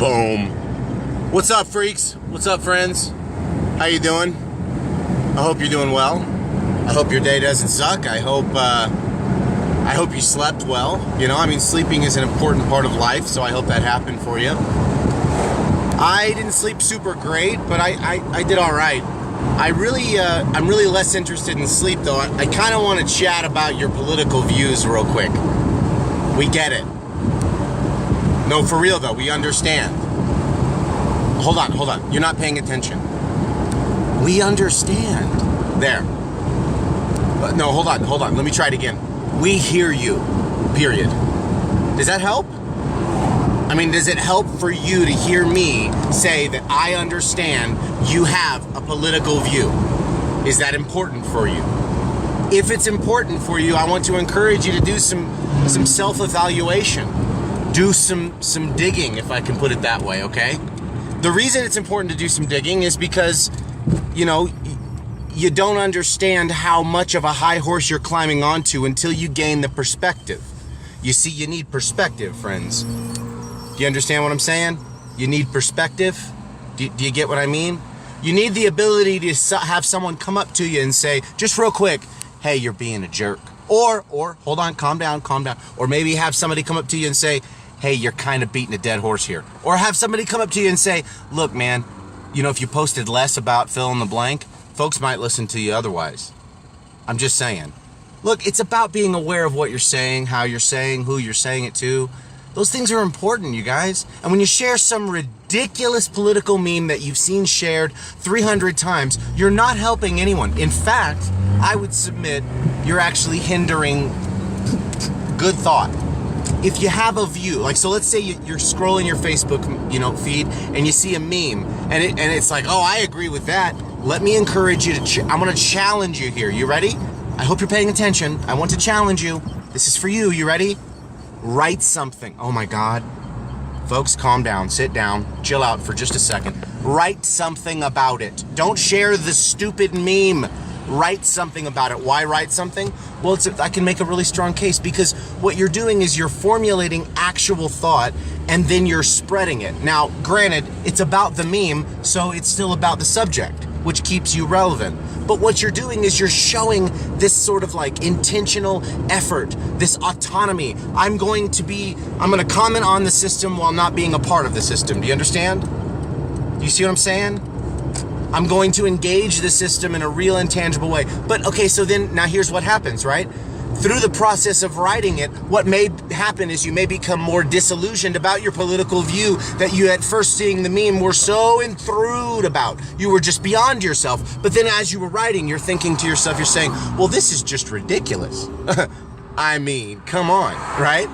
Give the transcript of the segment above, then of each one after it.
Boom. What's up, freaks? What's up, friends? How you doing? I hope you're doing well. I hope your day doesn't suck. I hope you slept well. You know, I mean, sleeping is an important part of life, so I hope that happened for you. I didn't sleep super great, but I did all right. I'm really less interested in sleep, though. I kind of want to chat about your political views real quick. We get it. No, for real, though. We understand. Hold on. You're not paying attention. We understand. There. No, hold on. Let me try it again. We hear you. Period. Does that help? I mean, does it help for you to hear me say that I understand you have a political view? Is that important for you? If it's important for you, I want to encourage you to do some self-evaluation. Do some digging, if I can put it that way, okay? The reason it's important to do some digging is because, you know, you don't understand how much of a high horse you're climbing onto until you gain the perspective. You see, you need perspective, friends. Do you understand what I'm saying? You need perspective. Do you get what I mean? You need the ability to have someone come up to you and say, just real quick, hey, you're being a jerk. Or hold on, calm down. Or maybe have somebody come up to you and say, hey, you're kind of beating a dead horse here. Or have somebody come up to you and say, look, man, you know, if you posted less about fill in the blank, folks might listen to you otherwise. I'm just saying. Look, it's about being aware of what you're saying, how you're saying, who you're saying it to. Those things are important, you guys. And when you share some ridiculous political meme that you've seen shared 300 times, you're not helping anyone. In fact, I would submit you're actually hindering good thought. If you have a view, like, so let's say you're scrolling your Facebook, feed, and you see a meme, and it's like, oh, I agree with that. Let me encourage you to, I'm going to challenge you here. You ready? I hope you're paying attention. I want to challenge you. This is for you. You ready? Write something. Oh my God. Folks, calm down, sit down, chill out for just a second. Write something about it. Don't share the stupid meme. Write something about it. Why write something? Well, I can make a really strong case, because what you're doing is you're formulating actual thought and then you're spreading it. Now, granted, it's about the meme, so it's still about the subject, which keeps you relevant. But what you're doing is you're showing this sort of like intentional effort, this autonomy. I'm going to comment on the system while not being a part of the system. Do you understand? Do you see what I'm saying? I'm going to engage the system in a real and tangible way. But okay, so then now here's what happens, right? Through the process of writing it, what may happen is you may become more disillusioned about your political view that you at first seeing the meme were so enthused about. You were just beyond yourself. But then as you were writing, you're thinking to yourself, you're saying, well, this is just ridiculous. I mean, come on, right?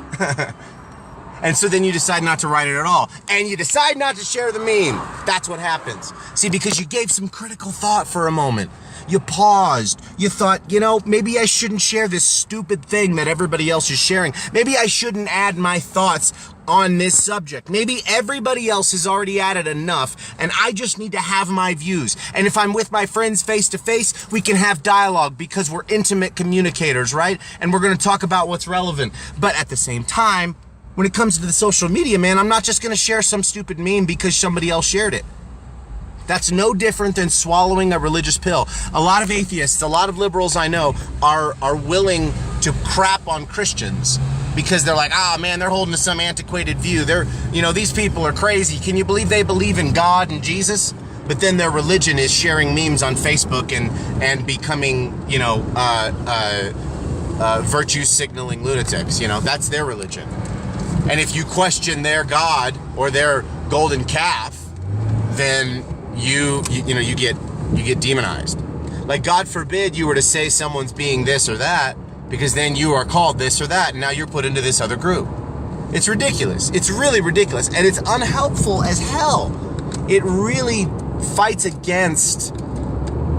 And so then you decide not to write it at all. And you decide not to share the meme. That's what happens. See, because you gave some critical thought for a moment. You paused. You thought, maybe I shouldn't share this stupid thing that everybody else is sharing. Maybe I shouldn't add my thoughts on this subject. Maybe everybody else has already added enough, and I just need to have my views. And if I'm with my friends face to face, we can have dialogue because we're intimate communicators, right? And we're going to talk about what's relevant. But at the same time, when it comes to the social media, man, I'm not just going to share some stupid meme because somebody else shared it. That's no different than swallowing a religious pill. A lot of atheists, a lot of liberals I know are willing to crap on Christians because they're like, man, they're holding to some antiquated view. These people are crazy. Can you believe they believe in God and Jesus? But then their religion is sharing memes on Facebook and becoming, virtue signaling lunatics. That's their religion. And if you question their God or their golden calf, then you get demonized. Like, God forbid you were to say someone's being this or that, because then you are called this or that, and now you're put into this other group. It's ridiculous. It's really ridiculous, and it's unhelpful as hell. It really fights against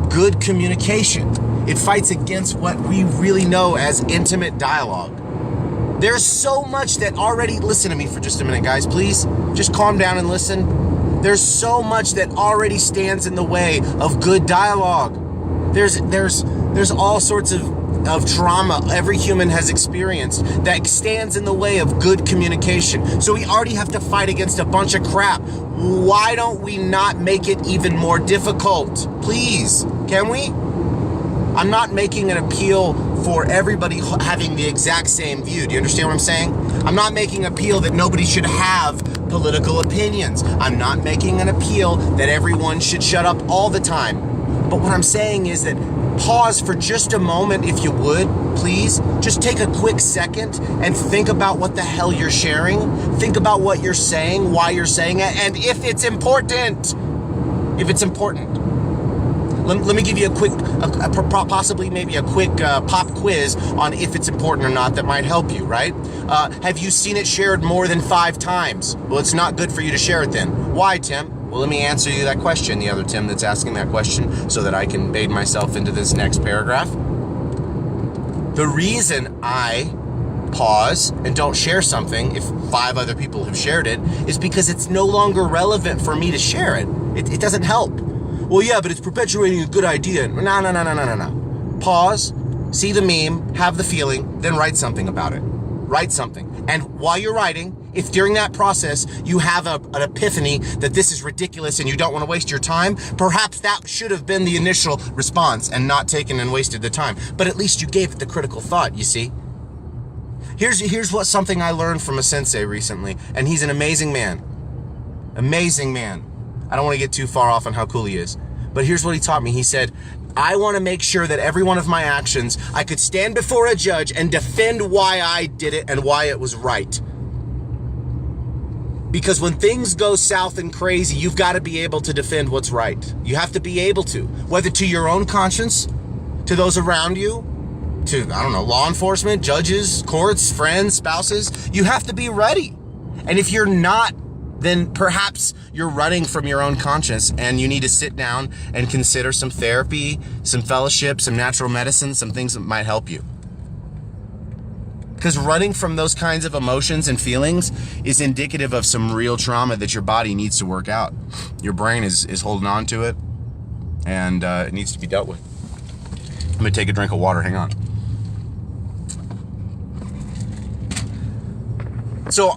good communication. It fights against what we really know as intimate dialogue. There's so much that already, listen to me for just a minute, guys, please. Just calm down and listen. There's so much that already stands in the way of good dialogue. There's all sorts of of trauma every human has experienced that stands in the way of good communication. So we already have to fight against a bunch of crap. Why don't we not make it even more difficult? Please, can we? I'm not making an appeal for everybody having the exact same view. Do you understand what I'm saying? I'm not making an appeal that nobody should have political opinions. I'm not making an appeal that everyone should shut up all the time. But what I'm saying is that pause for just a moment, if you would, please. Just take a quick second and think about what the hell you're sharing. Think about what you're saying, why you're saying it, and if it's important. If it's important. Let me give you a quick, possibly maybe a quick pop quiz on if it's important or not that might help you, right? Have you seen it shared more than 5 times? Well, it's not good for you to share it then. Why, Tim? Well, let me answer you that question, the other Tim that's asking that question, so that I can bait myself into this next paragraph. The reason I pause and don't share something if 5 other people have shared it is because it's no longer relevant for me to share it. It doesn't help. Well, yeah, but it's perpetuating a good idea. No. Pause, see the meme, have the feeling, then write something about it. Write something. And while you're writing, if during that process you have an epiphany that this is ridiculous and you don't want to waste your time, perhaps that should have been the initial response and not taken and wasted the time. But at least you gave it the critical thought, you see? Here's what something I learned from a sensei recently, and he's an amazing man. Amazing man. I don't want to get too far off on how cool he is. But here's what he taught me. He said, I want to make sure that every one of my actions, I could stand before a judge and defend why I did it and why it was right. Because when things go south and crazy, you've got to be able to defend what's right. You have to be able to, whether to your own conscience, to those around you, to, I don't know, law enforcement, judges, courts, friends, spouses. You have to be ready. And if you're not, then perhaps you're running from your own conscience and you need to sit down and consider some therapy, some fellowship, some natural medicine, some things that might help you. Because running from those kinds of emotions and feelings is indicative of some real trauma that your body needs to work out. Your brain is holding on to it, and it needs to be dealt with. I'm gonna take a drink of water, hang on. So,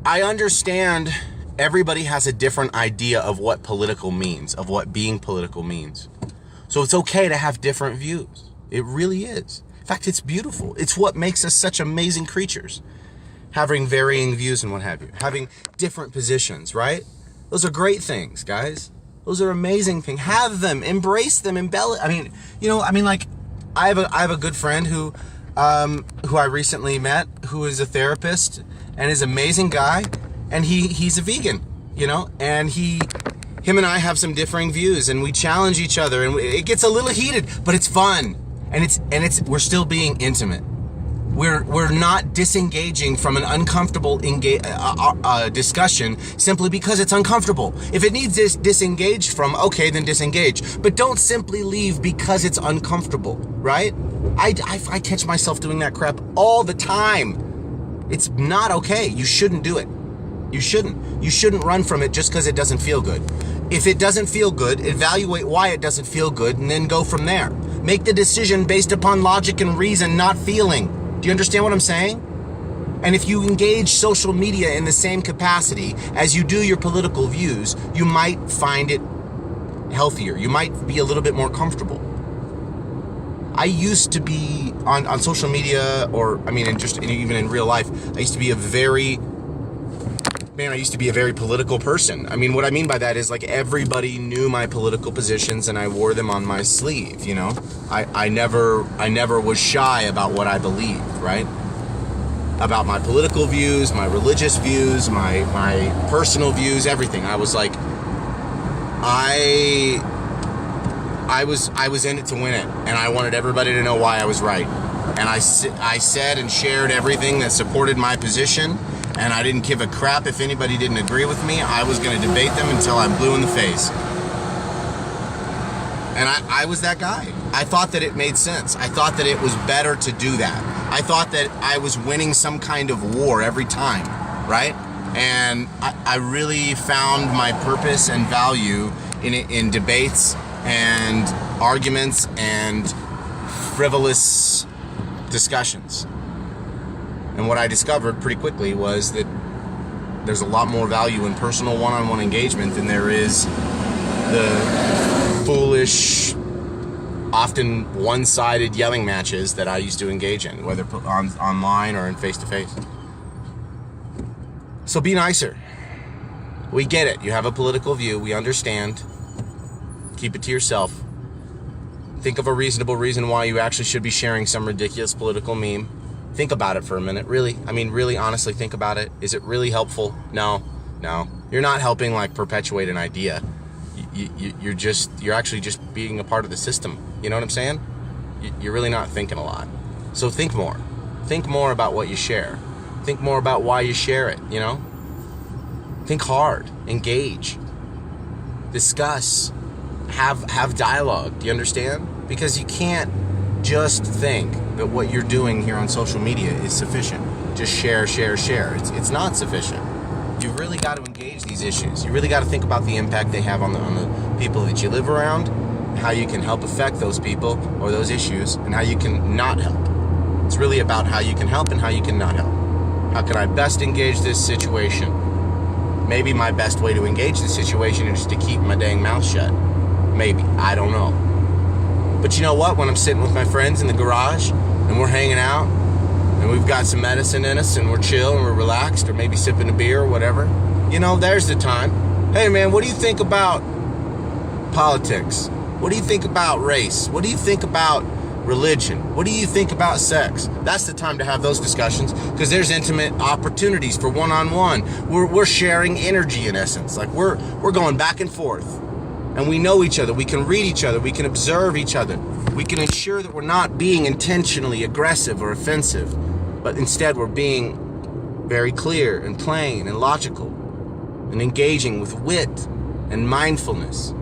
I understand everybody has a different idea of what political means, of what being political means. So it's okay to have different views. It really is. In fact, it's beautiful. It's what makes us such amazing creatures. Having varying views and what have you. Having different positions, right? Those are great things, guys. Those are amazing things. Have them, embrace them, embellish. Like I have a good friend who I recently met, who is a therapist and is an amazing guy, and he's a vegan, and him and I have some differing views, and we challenge each other, and it gets a little heated, but it's fun, and we're still being intimate. We're not disengaging from an uncomfortable discussion simply because it's uncomfortable. If it needs disengaged from, okay, then disengage. But don't simply leave because it's uncomfortable, right? I catch myself doing that crap all the time. It's not okay. You shouldn't do it. You shouldn't. You shouldn't run from it just because it doesn't feel good. If it doesn't feel good, evaluate why it doesn't feel good and then go from there. Make the decision based upon logic and reason, not feeling. Do you understand what I'm saying? And if you engage social media in the same capacity as you do your political views, you might find it healthier. You might be a little bit more comfortable. I used to be on social media, even in real life, I used to be a very political person. What I mean by that is, like, everybody knew my political positions and I wore them on my sleeve, I never was shy about what I believed, right? About my political views, my religious views, my personal views, everything. I was like, I was in it to win it, and I wanted everybody to know why I was right. And I said and shared everything that supported my position, and I didn't give a crap if anybody didn't agree with me. I was going to debate them until I'm blue in the face. And I was that guy. I thought that it made sense. I thought that it was better to do that. I thought that I was winning some kind of war every time, right? And I really found my purpose and value in debates and arguments and frivolous discussions. And what I discovered pretty quickly was that there's a lot more value in personal one-on-one engagement than there is the foolish, often one-sided yelling matches that I used to engage in, whether online or in face-to-face. So be nicer. We get it. You have a political view. We understand. Keep it to yourself. Think of a reasonable reason why you actually should be sharing some ridiculous political meme. Think about it for a minute. Really, honestly, think about it. Is it really helpful? No. You're not helping like perpetuate an idea. You're actually just being a part of the system. You know what I'm saying? You're really not thinking a lot. So think more. Think more about what you share. Think more about why you share it, you know? Think hard. Engage. Discuss. Have dialogue. Do you understand? Because you can't just think that what you're doing here on social media is sufficient. Just share. It's not sufficient. You've really got to engage these issues. You really got to think about the impact they have on the people that you live around, how you can help affect those people or those issues, and how you can not help. It's really about how you can help and how you can not help. How can I best engage this situation? Maybe my best way to engage the situation is to keep my dang mouth shut. Maybe. I don't know. But you know what? When I'm sitting with my friends in the garage and we're hanging out and we've got some medicine in us and we're chill and we're relaxed, or maybe sipping a beer or whatever, you know, there's the time. Hey man, what do you think about politics? What do you think about race? What do you think about religion? What do you think about sex? That's the time to have those discussions, because there's intimate opportunities for one-on-one. We're sharing energy in essence. Like we're going back and forth. And we know each other, we can read each other, we can observe each other. We can ensure that we're not being intentionally aggressive or offensive, but instead we're being very clear and plain and logical and engaging with wit and mindfulness.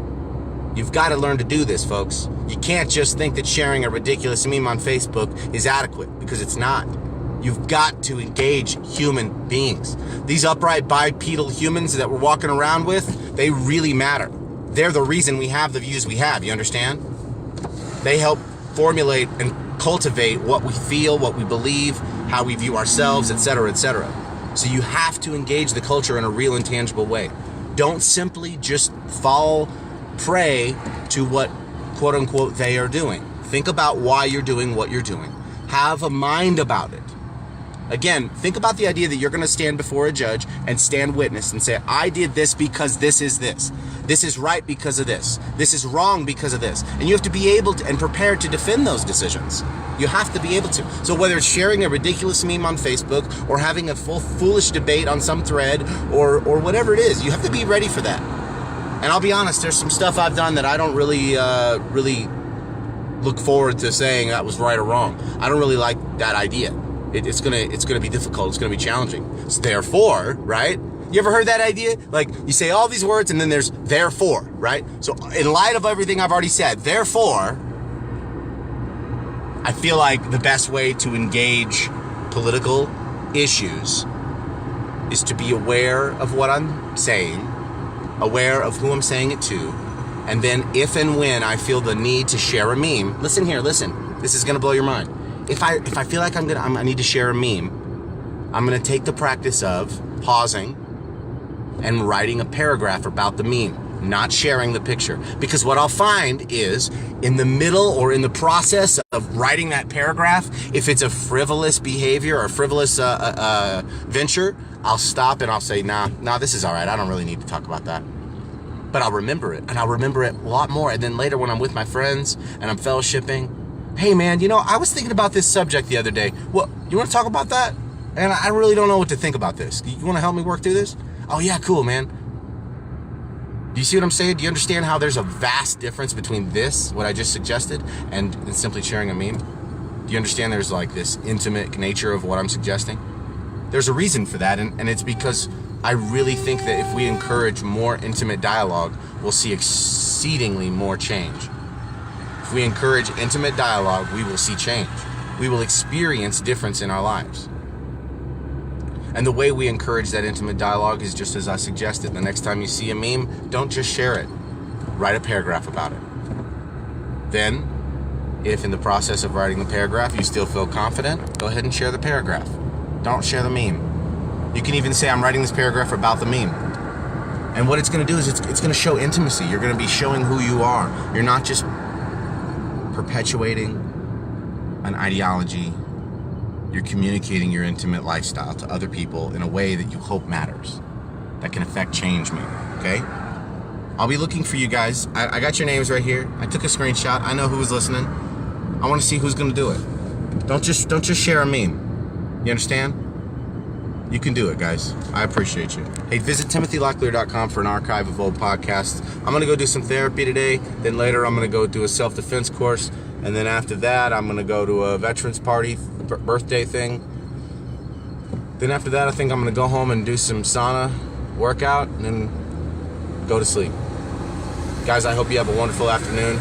You've got to learn to do this, folks. You can't just think that sharing a ridiculous meme on Facebook is adequate, because it's not. You've got to engage human beings. These upright bipedal humans that we're walking around with, they really matter. They're the reason we have the views we have, you understand? They help formulate and cultivate what we feel, what we believe, how we view ourselves, etc., etc. So you have to engage the culture in a real and tangible way. Don't simply just fall prey to what, quote unquote, they are doing. Think about why you're doing what you're doing. Have a mind about it. Again, think about the idea that you're going to stand before a judge and stand witness and say, I did this because this is this. This is right because of this. This is wrong because of this. And you have to be able to and prepared to defend those decisions. You have to be able to. So whether it's sharing a ridiculous meme on Facebook or having a foolish debate on some thread or whatever it is, you have to be ready for that. And I'll be honest, there's some stuff I've done that I don't really look forward to saying that was right or wrong. I don't really like that idea. It's gonna be difficult. It's gonna be challenging. So therefore, right? You ever heard that idea? Like you say all these words and then there's therefore, right? So in light of everything I've already said, therefore, I feel like the best way to engage political issues is to be aware of what I'm saying, aware of who I'm saying it to, and then if and when I feel the need to share a meme, listen here, listen. This is gonna blow your mind. If I feel like I need to share a meme, I'm gonna take the practice of pausing and writing a paragraph about the meme, not sharing the picture. Because what I'll find is in the middle or in the process of writing that paragraph, if it's a frivolous behavior or frivolous venture, I'll stop and I'll say, nah, this is all right. I don't really need to talk about that. But I'll remember it, and I'll remember it a lot more. And then later when I'm with my friends and I'm fellowshipping, hey man, you know, I was thinking about this subject the other day. Well, you want to talk about that? And I really don't know what to think about this. You want to help me work through this? Oh yeah, cool, man. Do you see what I'm saying? Do you understand how there's a vast difference between this, what I just suggested, and simply sharing a meme? Do you understand there's like this intimate nature of what I'm suggesting? There's a reason for that, and it's because I really think that if we encourage more intimate dialogue, we'll see exceedingly more change. If we encourage intimate dialogue, we will see change. We will experience difference in our lives. And the way we encourage that intimate dialogue is just as I suggested. The next time you see a meme, don't just share it. Write a paragraph about it. Then, If in the process of writing the paragraph you still feel confident, go ahead and share the paragraph. Don't share the meme. You can even say, I'm writing this paragraph about the meme. And what it's going to do is it's going to show intimacy. You're going to be showing who you are. You're not just perpetuating an ideology. You're communicating your intimate lifestyle to other people in a way that you hope matters, that can affect change maybe, okay? I'll be looking for you guys. I got your names right here. I took a screenshot. I know who was listening. I want to see who's going to do it. Don't just share a meme. You understand? You can do it, guys. I appreciate you. Hey, visit timothylocklear.com for an archive of old podcasts. I'm going to go do some therapy today. Then later I'm going to go do a self-defense course. And then after that, I'm going to go to a veterans party, birthday thing. Then after that, I think I'm going to go home and do some sauna workout and then go to sleep. Guys, I hope you have a wonderful afternoon.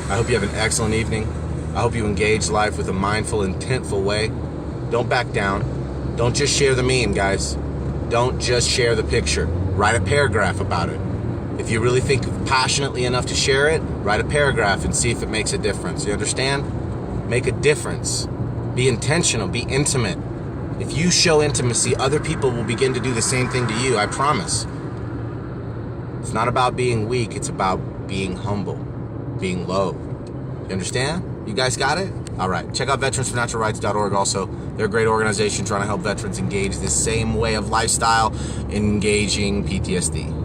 I hope you have an excellent evening. I hope you engage life with a mindful, intentful way. Don't back down. Don't just share the meme, guys. Don't just share the picture. Write a paragraph about it. If you really think passionately enough to share it, write a paragraph and see if it makes a difference. You understand? Make a difference. Be intentional. Be intimate. If you show intimacy, other people will begin to do the same thing to you. I promise. It's not about being weak. It's about being humble, being low. You understand? You guys got it? All right. Check out veteransfornaturalrights.org also. They're a great organization trying to help veterans engage this same way of lifestyle, engaging PTSD.